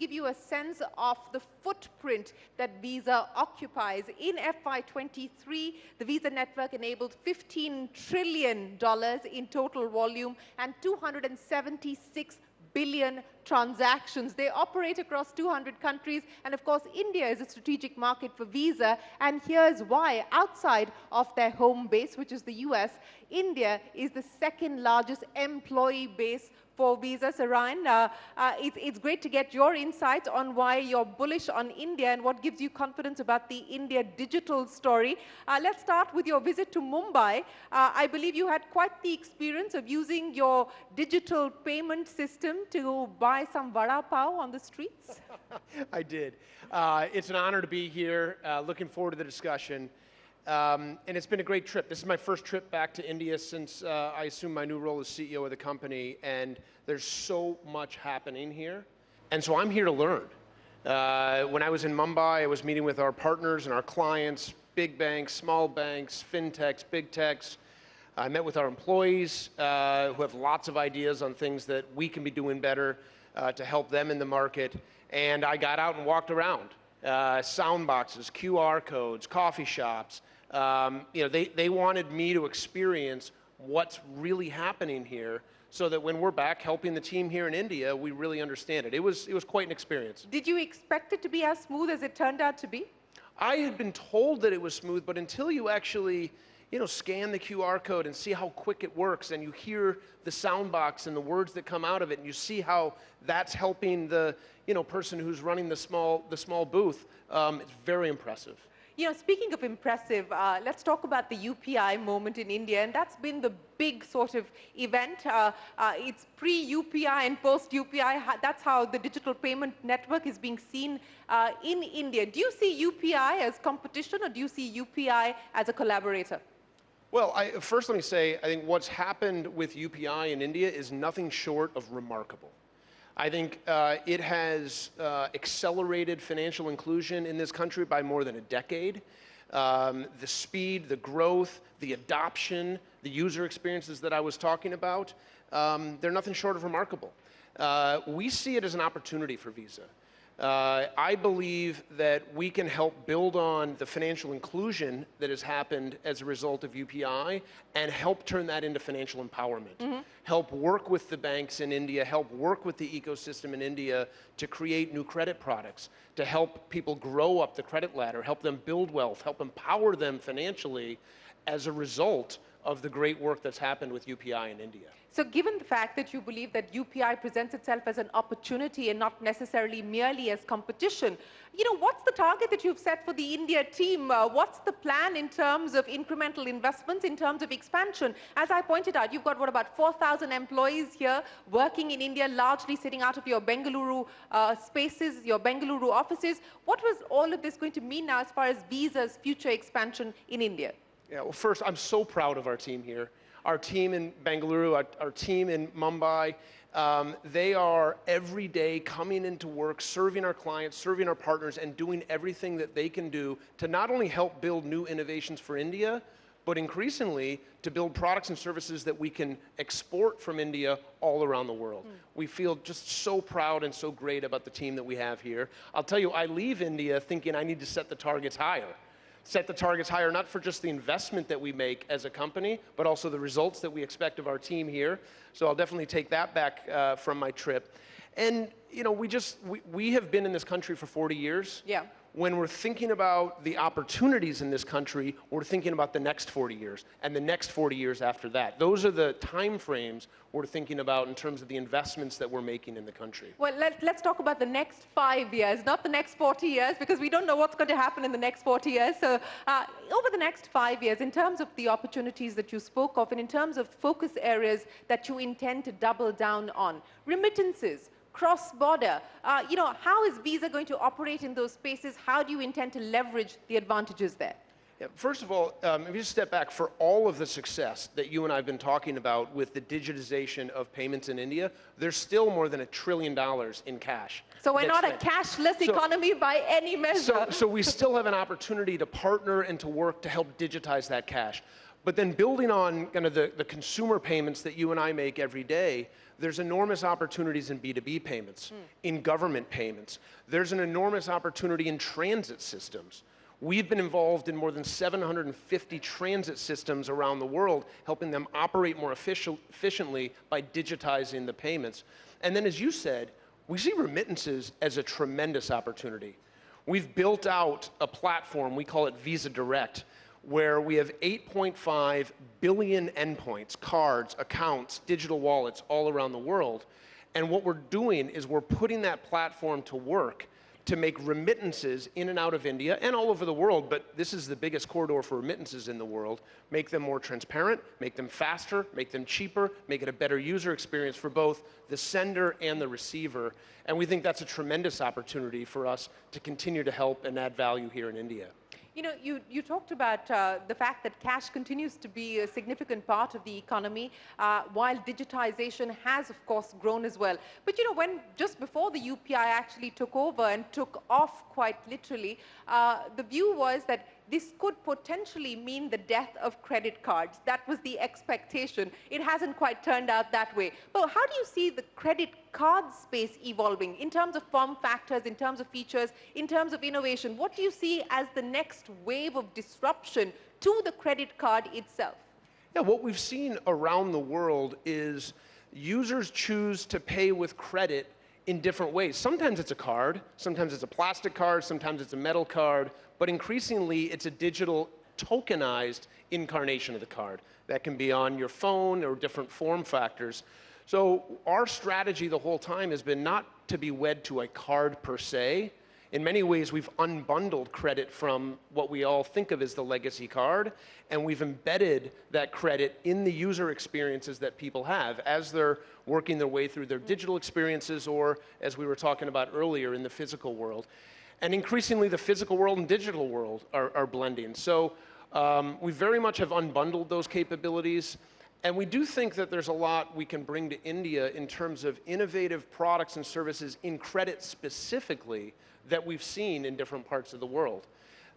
give you a sense of the footprint that Visa occupies. In FY23, the Visa network enabled $15 trillion in total volume and 276 billion transactions. They operate across 200 countries, and of course India is a strategic market for Visa, and here's why. Outside of their home base, which is the US, India is the second largest employee base for Visa. Shereen, it's great to get your insights on why you're bullish on India and what gives you confidence about the India digital story. Let's start with your visit to Mumbai. I believe you had quite the experience of using your digital payment system to buy some vada pav on the streets. I did. It's an honor to be here. Looking forward to the discussion. And it's been a great trip. This is my first trip back to India since I assumed my new role as CEO of the company, and there's so much happening here. And so I'm here to learn. When I was in Mumbai, I was meeting with our partners and our clients, big banks, small banks, fintechs, big techs. I met with our employees who have lots of ideas on things that we can be doing better to help them in the market. And I got out and walked around. Sound boxes, QR codes, coffee shops. They wanted me to experience what's really happening here so that when we're back helping the team here in India, we really understand it. It was quite an experience. Did you expect it to be as smooth as it turned out to be? I had been told that it was smooth, but until you actually scan the QR code and see how quick it works, and you hear the sound box and the words that come out of it, and you see how that's helping the person who's running the small booth, it's very impressive. Speaking of impressive, let's talk about the UPI moment in India, and that's been the big sort of event. It's pre-UPI and post-UPI. That's how the digital payment network is being seen in India. Do you see UPI as competition, or do you see UPI as a collaborator? Well, first let me say, I think what's happened with UPI in India is nothing short of remarkable. I think it has accelerated financial inclusion in this country by more than a decade. The speed, the growth, the adoption, the user experiences that I was talking about, they're nothing short of remarkable. We see it as an opportunity for Visa. I believe that we can help build on the financial inclusion that has happened as a result of UPI and help turn that into financial empowerment. Help work with the banks in India, help work with the ecosystem in India to create new credit products, to help people grow up the credit ladder, help them build wealth, help empower them financially as a result of the great work that's happened with UPI in India. So given the fact that you believe that UPI presents itself as an opportunity and not necessarily merely as competition, what's the target that you've set for the India team? What's the plan in terms of incremental investments, in terms of expansion? As I pointed out, you've got, about 4,000 employees here working in India, largely sitting out of your Bengaluru spaces, your Bengaluru offices. What was all of this going to mean now as far as Visa's future expansion in India? Yeah, well, first, I'm so proud of our team here. Our team in Bengaluru, our team in Mumbai, they are every day coming into work, serving our clients, serving our partners, and doing everything that they can do to not only help build new innovations for India, but increasingly to build products and services that we can export from India all around the world. We feel just so proud and so great about the team that we have here. I'll tell you, I leave India thinking I need to set the targets higher. Set the targets higher, not for just the investment that we make as a company, but also the results that we expect of our team here. So I'll definitely take that back from my trip. And we have been in this country for 40 years. Yeah. When we're thinking about the opportunities in this country, we're thinking about the next 40 years and the next 40 years after that. Those are the time frames we're thinking about in terms of the investments that we're making in the country. Well, let's talk about the next 5 years, not the next 40 years, because we don't know what's going to happen in the next 40 years. So over the next 5 years, in terms of the opportunities that you spoke of, and in terms of focus areas that you intend to double down on, remittances, cross-border, how is Visa going to operate in those spaces? How do you intend to leverage the advantages there? Yeah, first of all, if you just step back, for all of the success that you and I have been talking about with the digitization of payments in India, there's still more than $1 trillion in cash. So we're not a cashless economy by any measure. So we still have an opportunity to partner and to work to help digitize that cash. But then building on kind of the consumer payments that you and I make every day, there's enormous opportunities in B2B payments, in government payments. There's an enormous opportunity in transit systems. We've been involved in more than 750 transit systems around the world, helping them operate more efficiently by digitizing the payments. And then, as you said, we see remittances as a tremendous opportunity. We've built out a platform, we call it Visa Direct, where we have 8.5 billion endpoints, cards, accounts, digital wallets all around the world. And what we're doing is we're putting that platform to work to make remittances in and out of India and all over the world, but this is the biggest corridor for remittances in the world, make them more transparent, make them faster, make them cheaper, make it a better user experience for both the sender and the receiver. And we think that's a tremendous opportunity for us to continue to help and add value here in India. You know, you talked about the fact that cash continues to be a significant part of the economy, while digitization has, of course, grown as well. But, you know, when just before the UPI actually took over and took off quite literally, the view was that this could potentially mean the death of credit cards. That was the expectation. It hasn't quite turned out that way. But how do you see the credit card space evolving in terms of form factors, in terms of features, in terms of innovation? What do you see as the next wave of disruption to the credit card itself? Yeah, what we've seen around the world is users choose to pay with credit in different ways. Sometimes it's a card, sometimes it's a plastic card, sometimes it's a metal card, but increasingly it's a digital tokenized incarnation of the card. That can be on your phone or different form factors. So our strategy the whole time has been not to be wed to a card per se. In many ways, we've unbundled credit from what we all think of as the legacy card, and we've embedded that credit in the user experiences that people have as they're working their way through their digital experiences or, as we were talking about earlier, in the physical world. And increasingly, the physical world and digital world are blending. So we very much have unbundled those capabilities. And we do think that there's a lot we can bring to India in terms of innovative products and services in credit specifically that we've seen in different parts of the world.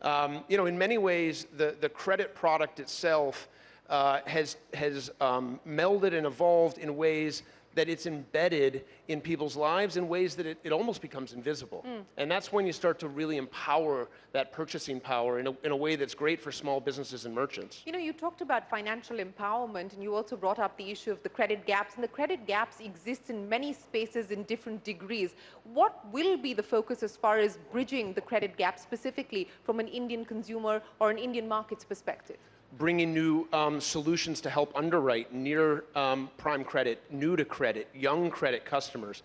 You know, in many ways, the credit product itself has melded and evolved in ways that it's embedded in people's lives in ways that it almost becomes invisible. And that's when you start to really empower that purchasing power in a way that's great for small businesses and merchants. You know, you talked about financial empowerment, and you also brought up the issue of the credit gaps, and the credit gaps exist in many spaces in different degrees. What will be the focus as far as bridging the credit gap specifically from an Indian consumer or an Indian market's perspective? Bringing new solutions to help underwrite near prime credit, new to credit, young credit customers,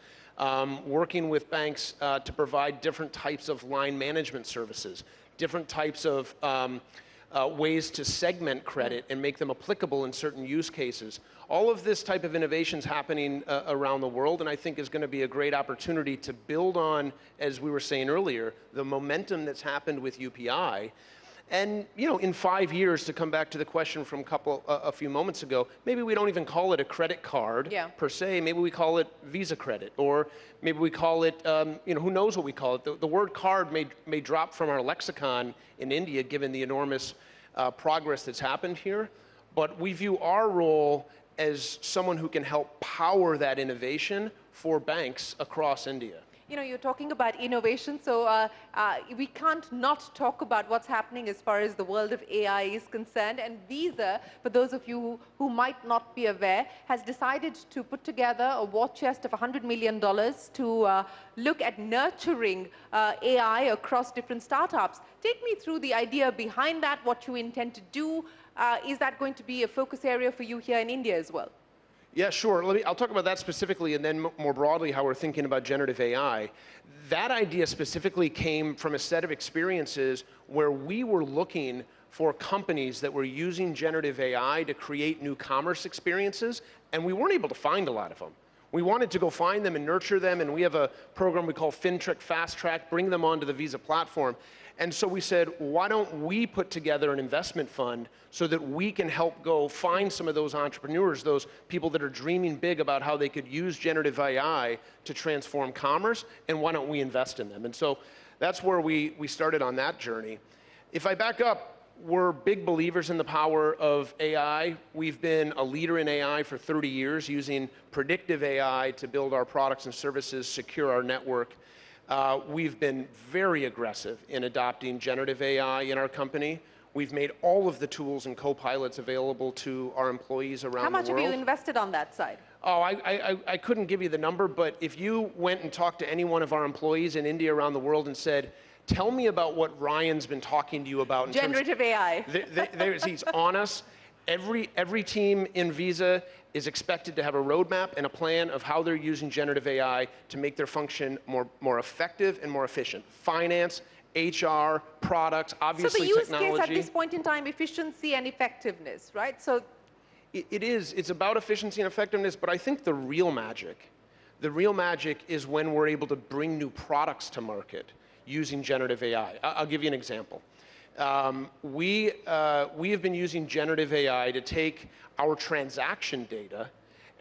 working with banks to provide different types of line management services, different types of ways to segment credit and make them applicable in certain use cases. All of this type of innovation is happening around the world, and I think is going to be a great opportunity to build on, as we were saying earlier, the momentum that's happened with UPI. And, you know, in 5 years, to come back to the question from a few moments ago, maybe we don't even call it a credit card per se. Maybe we call it Visa credit, or maybe we call it, you know, who knows what we call it. The word card may drop from our lexicon in India, given the enormous progress that's happened here. But we view our role as someone who can help power that innovation for banks across India. You know, you're talking about innovation, so we can't not talk about what's happening as far as the world of AI is concerned. And Visa, for those of you who might not be aware, has decided to put together a war chest of $100 million to look at nurturing AI across different startups. Take me through the idea behind that, what you intend to do. Is that going to be a focus area for you here in India as well? Yeah, sure. I'll talk about that specifically, and then more broadly how we're thinking about generative AI. That idea specifically came from a set of experiences where we were looking for companies that were using generative AI to create new commerce experiences, and we weren't able to find a lot of them. We wanted to go find them and nurture them, and we have a program we call FinTrack Fast Track, bring them onto the Visa platform. And so we said, why don't we put together an investment fund so that we can help go find some of those entrepreneurs, those people that are dreaming big about how they could use generative AI to transform commerce, and why don't we invest in them? And so that's where we started on that journey. If I back up, we're big believers in the power of AI. We've been a leader in AI for 30 years, using predictive AI to build our products and services, secure our network. We've been very aggressive in adopting generative AI in our company. We've made all of the tools and co-pilots available to our employees around the world. How much have you invested on that side? Oh, I couldn't give you the number, but if you went and talked to any one of our employees in India, around the world, and said, tell me about what Ryan's been talking to you about in generative AI. He's on us. Every team in Visa is expected to have a roadmap and a plan of how they're using generative AI to make their function more effective and more efficient. Finance, HR, products, obviously technology. So the use case at this point in time, efficiency and effectiveness, right? So it's about efficiency and effectiveness, but I think the real magic is when we're able to bring new products to market using generative AI. I'll give you an example. We have been using generative AI to take our transaction data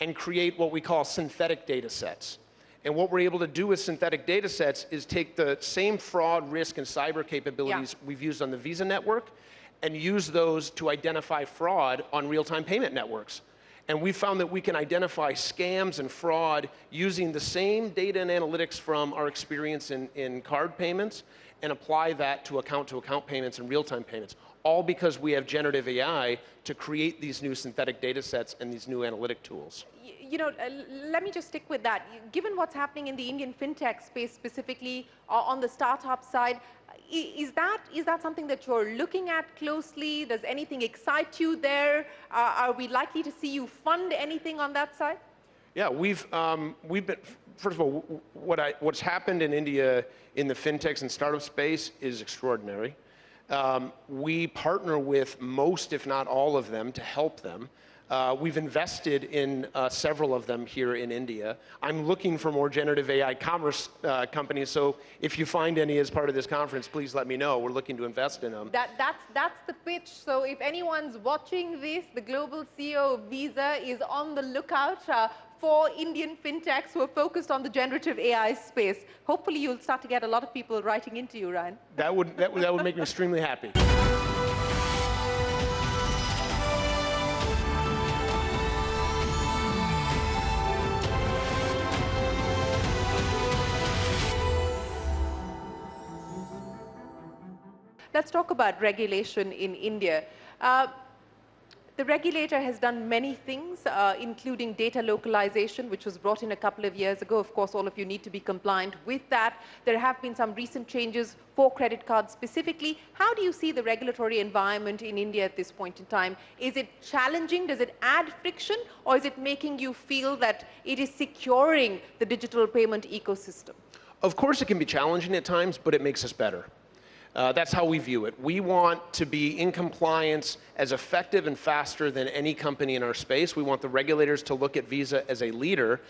and create what we call synthetic data sets. And what we're able to do with synthetic data sets is take the same fraud, risk, and cyber capabilities we've used on the Visa network and use those to identify fraud on real-time payment networks. And we found that we can identify scams and fraud using the same data and analytics from our experience in card payments and apply that to account-to-account payments and real-time payments, all because we have generative AI to create these new synthetic data sets and these new analytic tools. You know, let me just stick with that. Given what's happening in the Indian fintech space, specifically on the startup side, is that something that you're looking at closely? Does anything excite you there? Are we likely to see you fund anything on that side? Yeah, we've been, first of all, what's happened in India in the fintechs and startup space is extraordinary. We partner with most, if not all of them, to help them. We've invested in several of them here in India. I'm looking for more generative AI commerce companies, so if you find any as part of this conference, please let me know. We're looking to invest in them. That's the pitch. So if anyone's watching this, the global CEO of Visa is on the lookout for Indian fintechs who are focused on the generative AI space. Hopefully you'll start to get a lot of people writing into you, Ryan. That would make me extremely happy. Let's talk about regulation in India. The regulator has done many things, including data localization, which was brought in a couple of years ago. Of course, all of you need to be compliant with that. There have been some recent changes for credit cards specifically. How do you see the regulatory environment in India at this point in time? Is it challenging? Does it add friction? Or is it making you feel that it is securing the digital payment ecosystem? Of course, it can be challenging at times, but it makes us better. That's how we view it. We want to be in compliance as effective and faster than any company in our space. We want the regulators to look at Visa as a leader,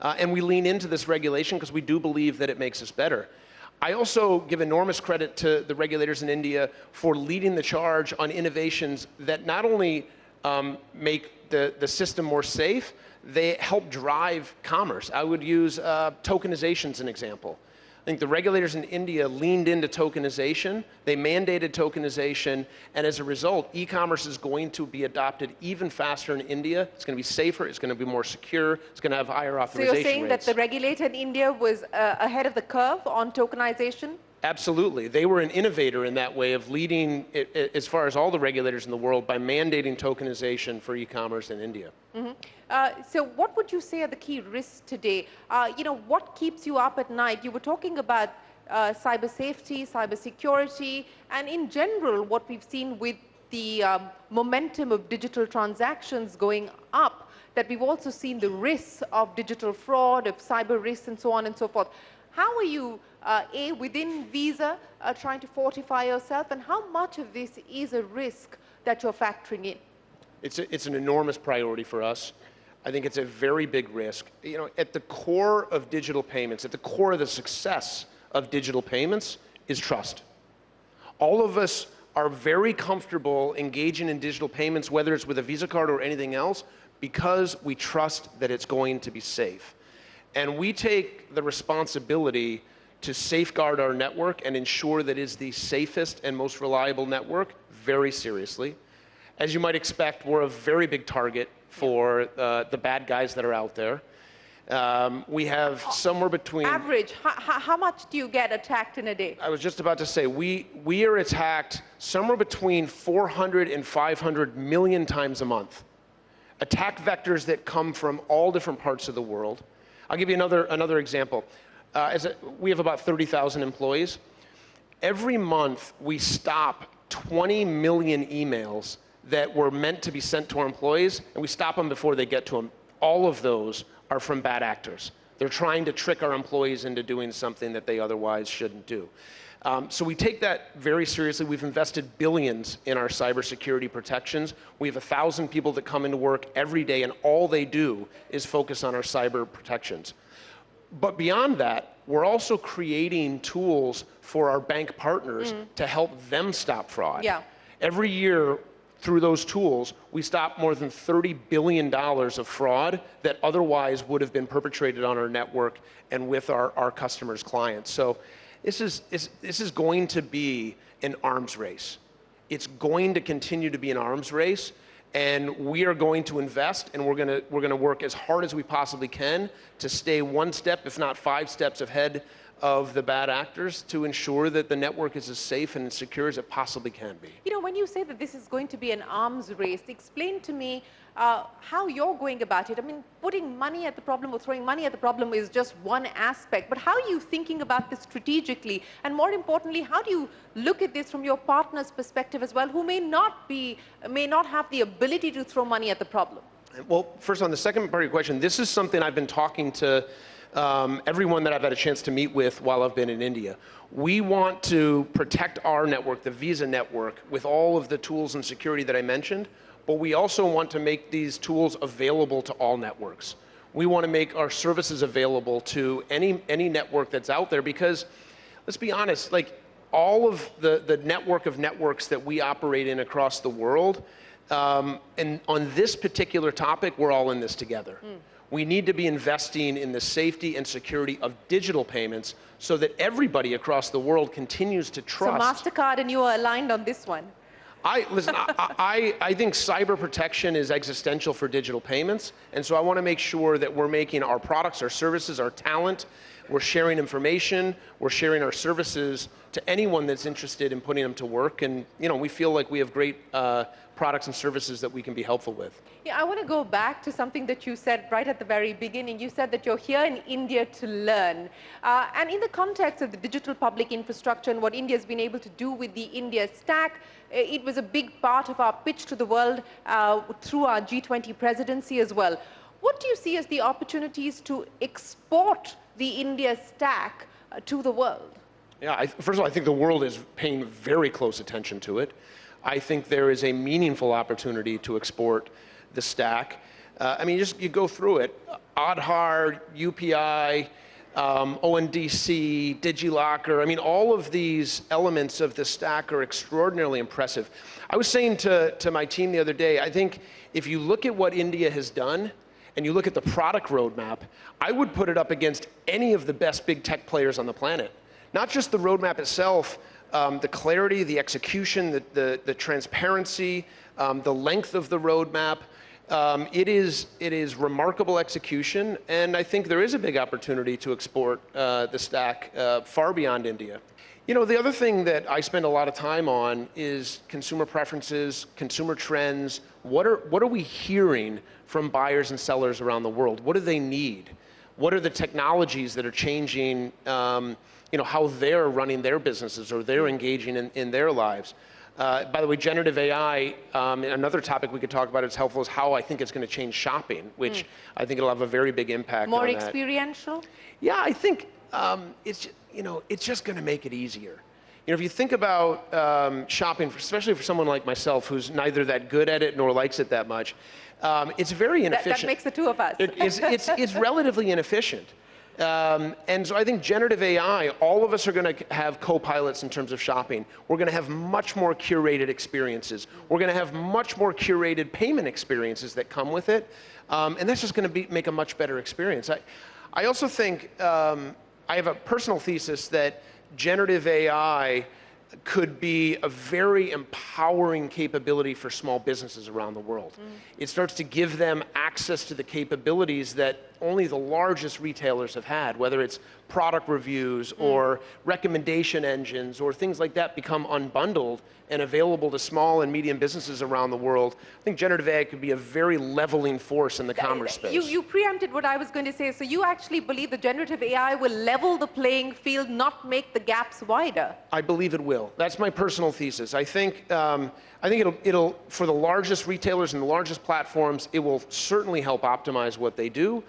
and we lean into this regulation because we do believe that it makes us better. I also give enormous credit to the regulators in India for leading the charge on innovations that not only make the system more safe, they help drive commerce. I would use tokenization as an example. I think the regulators in India leaned into tokenization, they mandated tokenization, and as a result, e-commerce is going to be adopted even faster in India. It's going to be safer, it's going to be more secure, it's going to have higher authorization rates. So you're saying that the regulator in India was ahead of the curve on tokenization? Absolutely. They were an innovator in that way of leading, as far as all the regulators in the world, by mandating tokenization for e-commerce in India. Mm-hmm. So what would you say are the key risks today? You know, what keeps you up at night? You were talking about cyber safety, cyber security, and in general, what we've seen with the momentum of digital transactions going up, that we've also seen the risks of digital fraud, of cyber risks, and so on and so forth. How are you, within Visa, trying to fortify yourself, and how much of this is a risk that you're factoring in? It's an enormous priority for us. I think it's a very big risk. You know, at the core of digital payments, at the core of the success of digital payments is trust. All of us are very comfortable engaging in digital payments, whether it's with a Visa card or anything else, because we trust that it's going to be safe. And we take the responsibility to safeguard our network and ensure that it is the safest and most reliable network very seriously. As you might expect, we're a very big target for the bad guys that are out there. We have somewhere between... Average, how much do you get attacked in a day? I was just about to say, we are attacked somewhere between 400 and 500 million times a month. Attack vectors that come from all different parts of the world. I'll give you another example. We have about 30,000 employees. Every month, we stop 20 million emails that were meant to be sent to our employees, and we stop them before they get to them. All of those are from bad actors. They're trying to trick our employees into doing something that they otherwise shouldn't do. So we take that very seriously. We've invested billions in our cybersecurity protections. We have 1,000 people that come into work every day, and all they do is focus on our cyber protections. But beyond that, we're also creating tools for our bank partners to help them stop fraud. Yeah. Every year, through those tools, we stop more than $30 billion of fraud that otherwise would have been perpetrated on our network and with our customers' clients. So this is going to be an arms race. It's going to continue to be an arms race, and we are going to invest, and we're going to work as hard as we possibly can to stay one step, if not 5 steps ahead of the bad actors to ensure that the network is as safe and as secure as it possibly can be. You know, when you say that this is going to be an arms race, explain to me how you're going about it. I mean, putting money at the problem or throwing money at the problem is just one aspect, but how are you thinking about this strategically? And more importantly, how do you look at this from your partner's perspective as well, who may not have the ability to throw money at the problem? Well, first on the second part of your question, this is something I've been talking to everyone that I've had a chance to meet with while I've been in India. We want to protect our network, the Visa network, with all of the tools and security that I mentioned, but we also want to make these tools available to all networks. We want to make our services available to any network that's out there because, let's be honest, like all of the network of networks that we operate in across the world, and on this particular topic, we're all in this together. We need to be investing in the safety and security of digital payments so that everybody across the world continues to trust. So MasterCard and you are aligned on this one. I think cyber protection is existential for digital payments, and so I want to make sure that we're making our products, our services, our talent, we're sharing information, we're sharing our services to anyone that's interested in putting them to work, and we feel like we have great products and services that we can be helpful with. Yeah, I want to go back to something that you said right at the very beginning. You said that you're here in India to learn. And in the context of the digital public infrastructure and what India's been able to do with the India stack, it was a big part of our pitch to the world through our G20 presidency as well. What do you see as the opportunities to export the India stack to the world? Yeah, first of all, I think the world is paying very close attention to it. I think there is a meaningful opportunity to export the stack. I mean, you go through it. Aadhaar, UPI, ONDC, DigiLocker. I mean, all of these elements of the stack are extraordinarily impressive. I was saying to my team the other day, I think if you look at what India has done, and you look at the product roadmap, I would put it up against any of the best big tech players on the planet. Not just the roadmap itself, the clarity, the execution, the transparency, the length of the roadmap. It is remarkable execution, and I think there is a big opportunity to export the stack far beyond India. The other thing that I spend a lot of time on is consumer preferences, consumer trends. What are we hearing from buyers and sellers around the world? What do they need? What are the technologies that are changing how they're running their businesses or they're engaging in their lives? By the way, generative AI, another topic we could talk about that's helpful is how I think it's going to change shopping, which I think it'll have a very big impact on that. More experiential? Yeah, I think it's just going to make it easier. If you think about shopping, especially for someone like myself who's neither that good at it nor likes it that much, it's very inefficient. That makes the two of us. It's relatively inefficient. And so I think generative AI, all of us are going to have co-pilots in terms of shopping. We're going to have much more curated experiences. We're going to have much more curated payment experiences that come with it. And that's just going to make a much better experience. I also think I have a personal thesis that generative AI could be a very empowering capability for small businesses around the world. It starts to give them access to the capabilities that only the largest retailers have had, whether it's product reviews or recommendation engines or things like that become unbundled and available to small and medium businesses around the world. I think generative AI could be a very leveling force in the commerce space. You preempted what I was going to say. So you actually believe that generative AI will level the playing field, not make the gaps wider? I believe it will. That's my personal thesis. I think it'll for the largest retailers and the largest platforms, it will certainly help optimize what they do.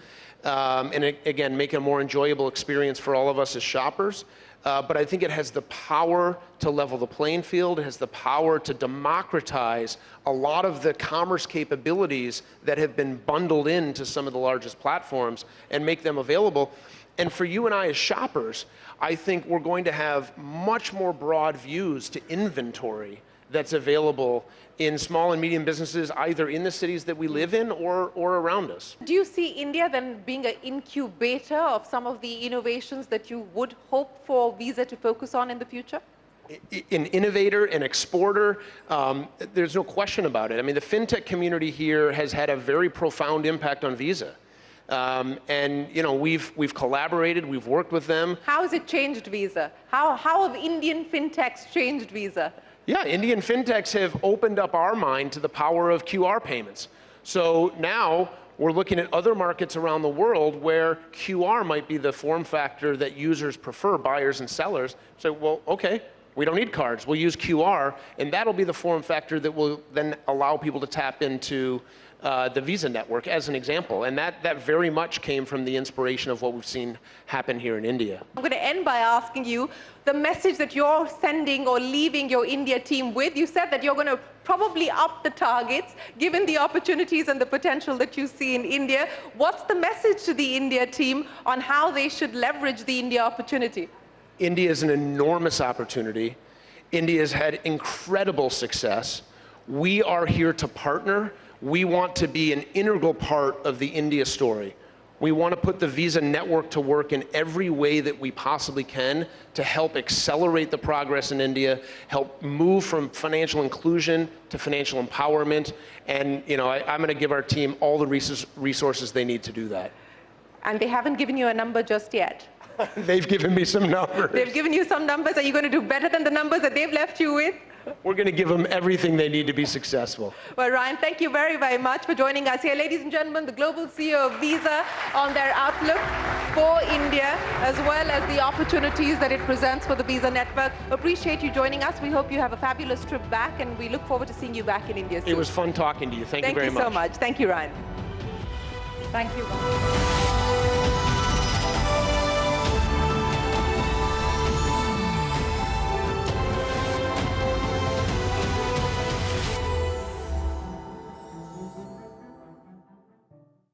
And again, make it a more enjoyable experience for all of us as shoppers. But I think it has the power to level the playing field. It has the power to democratize a lot of the commerce capabilities that have been bundled into some of the largest platforms and make them available. And for you and I as shoppers, I think we're going to have much more broad views to inventory that's available in small and medium businesses, either in the cities that we live in or around us. Do you see India then being an incubator of some of the innovations that you would hope for Visa to focus on in the future? An innovator, an exporter, there's no question about it. I mean, the fintech community here has had a very profound impact on Visa. And you know, we've collaborated, we've worked with them. How has it changed Visa? How have Indian fintechs changed Visa? Yeah, Indian fintechs have opened up our mind to the power of QR payments. So now we're looking at other markets around the world where QR might be the form factor that users prefer, buyers and sellers. So, well, okay, we don't need cards, we'll use QR, and that'll be the form factor that will then allow people to tap into the Visa network, as an example. And that very much came from the inspiration of what we've seen happen here in India. I'm going to end by asking you the message that you're sending or leaving your India team with. You said that you're going to probably up the targets, given the opportunities and the potential that you see in India. What's the message to the India team on how they should leverage the India opportunity? India is an enormous opportunity. India has had incredible success. We are here to partner. We want to be an integral part of the India story. We want to put the Visa network to work in every way that we possibly can to help accelerate the progress in India, help move from financial inclusion to financial empowerment. And you know, I'm going to give our team all the resources they need to do that. And they haven't given you a number just yet. They've given me some numbers. They've given you some numbers. Are you going to do better than the numbers that they've left you with? We're going to give them everything they need to be successful. Well, Ryan, thank you very, very much for joining us here. Ladies and gentlemen, the global CEO of Visa on their outlook for India, as well as the opportunities that it presents for the Visa network. Appreciate you joining us. We hope you have a fabulous trip back, and we look forward to seeing you back in India soon. It was fun talking to you. Thank you very much. Thank you so much. Thank you, Ryan. Thank you, Ryan.